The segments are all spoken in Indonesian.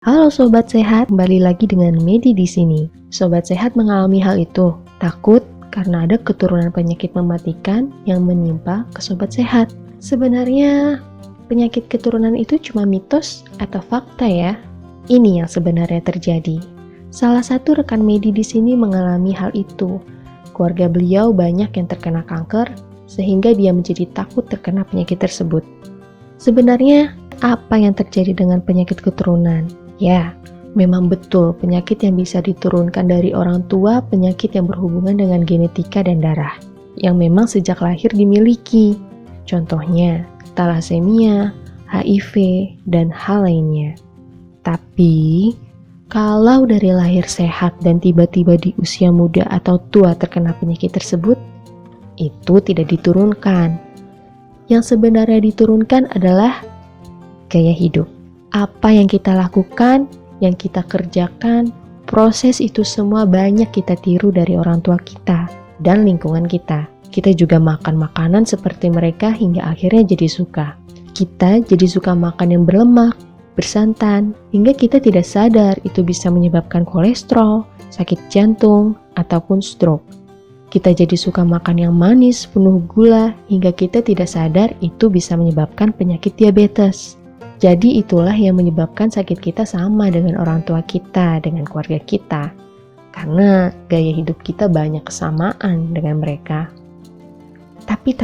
Halo Sobat Sehat, kembali lagi dengan Medi di sini. Sobat Sehat mengalami hal itu, takut karena ada keturunan penyakit mematikan yang menimpa ke Sobat Sehat. Sebenarnya penyakit keturunan itu cuma mitos atau fakta ya? Ini yang sebenarnya terjadi. Salah satu rekan Medi di sini mengalami hal itu. Keluarga beliau banyak yang terkena kanker, sehingga dia menjadi takut terkena penyakit tersebut. Sebenarnya apa yang terjadi dengan penyakit keturunan? Ya, memang betul penyakit yang bisa diturunkan dari orang tua, penyakit yang berhubungan dengan genetika dan darah, yang memang sejak lahir dimiliki. Contohnya, thalassemia, HIV, dan hal lainnya. Tapi, kalau dari lahir sehat dan tiba-tiba di usia muda atau tua terkena penyakit tersebut, itu tidak diturunkan. Yang sebenarnya diturunkan adalah gaya hidup. Apa yang kita lakukan, yang kita kerjakan, proses itu semua banyak kita tiru dari orang tua kita dan lingkungan kita. Kita juga makan makanan seperti mereka hingga akhirnya jadi suka. Kita jadi suka makan yang berlemak, bersantan, hingga kita tidak sadar itu bisa menyebabkan kolesterol, sakit jantung, ataupun stroke. Kita jadi suka makan yang manis, penuh gula, hingga kita tidak sadar itu bisa menyebabkan penyakit diabetes. Jadi itulah yang menyebabkan sakit kita sama dengan orang tua kita, dengan keluarga kita. Karena gaya hidup kita banyak kesamaan dengan mereka. Tapi,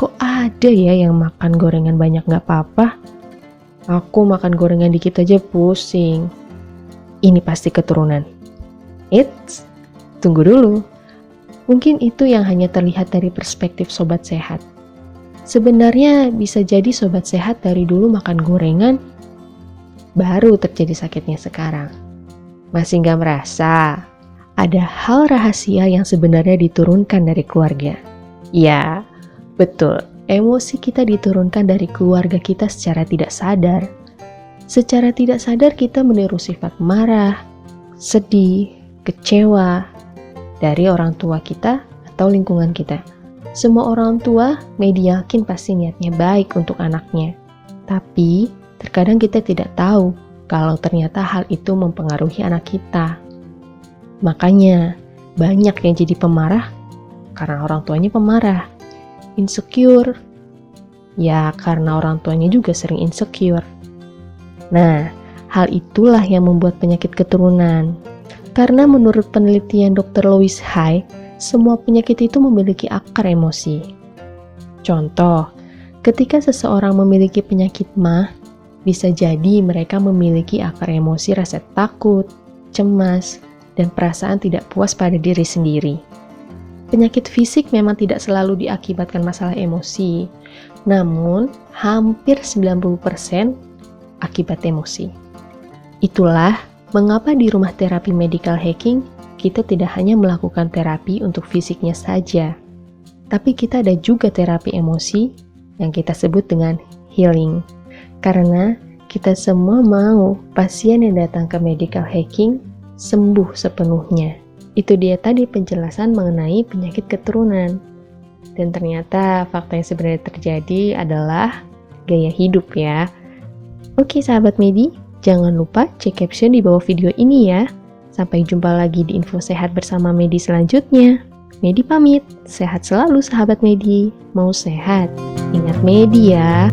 kok ada ya yang makan gorengan banyak gak apa-apa? Aku makan gorengan dikit aja pusing. Ini pasti keturunan. Eits, tunggu dulu. Mungkin itu yang hanya terlihat dari perspektif Sobat Sehat. Sebenarnya bisa jadi Sobat Sehat dari dulu makan gorengan, baru terjadi sakitnya sekarang. Masih nggak merasa ada hal rahasia yang sebenarnya diturunkan dari keluarga? Ya, betul. Emosi kita diturunkan dari keluarga kita secara tidak sadar. Secara tidak sadar kita meniru sifat marah, sedih, kecewa, dari orang tua kita atau lingkungan kita. Semua orang tua, Medi yakin pasti niatnya baik untuk anaknya. Tapi, terkadang kita tidak tahu kalau ternyata hal itu mempengaruhi anak kita. Makanya, banyak yang jadi pemarah karena orang tuanya pemarah. Insecure, ya karena orang tuanya juga sering insecure. Nah, hal itulah yang membuat penyakit keturunan. Karena menurut penelitian Dr. Louise Hay, semua penyakit itu memiliki akar emosi. Contoh, ketika seseorang memiliki penyakit MAH, bisa jadi mereka memiliki akar emosi rasa takut, cemas, dan perasaan tidak puas pada diri sendiri. Penyakit fisik memang tidak selalu diakibatkan masalah emosi, namun hampir 90% akibat emosi. Itulah mengapa di rumah terapi medical hacking, kita tidak hanya melakukan terapi untuk fisiknya saja, tapi kita ada juga terapi emosi yang kita sebut dengan healing. Karena kita semua mau pasien yang datang ke medical hacking sembuh sepenuhnya. Itu dia tadi penjelasan mengenai penyakit keturunan. Dan ternyata fakta yang sebenarnya terjadi adalah gaya hidup ya. Oke sahabat Medi, jangan lupa cek caption di bawah video ini ya. Sampai jumpa lagi di info sehat bersama Medi selanjutnya. Medi pamit, sehat selalu sahabat Medi. Mau sehat, ingat Medi ya.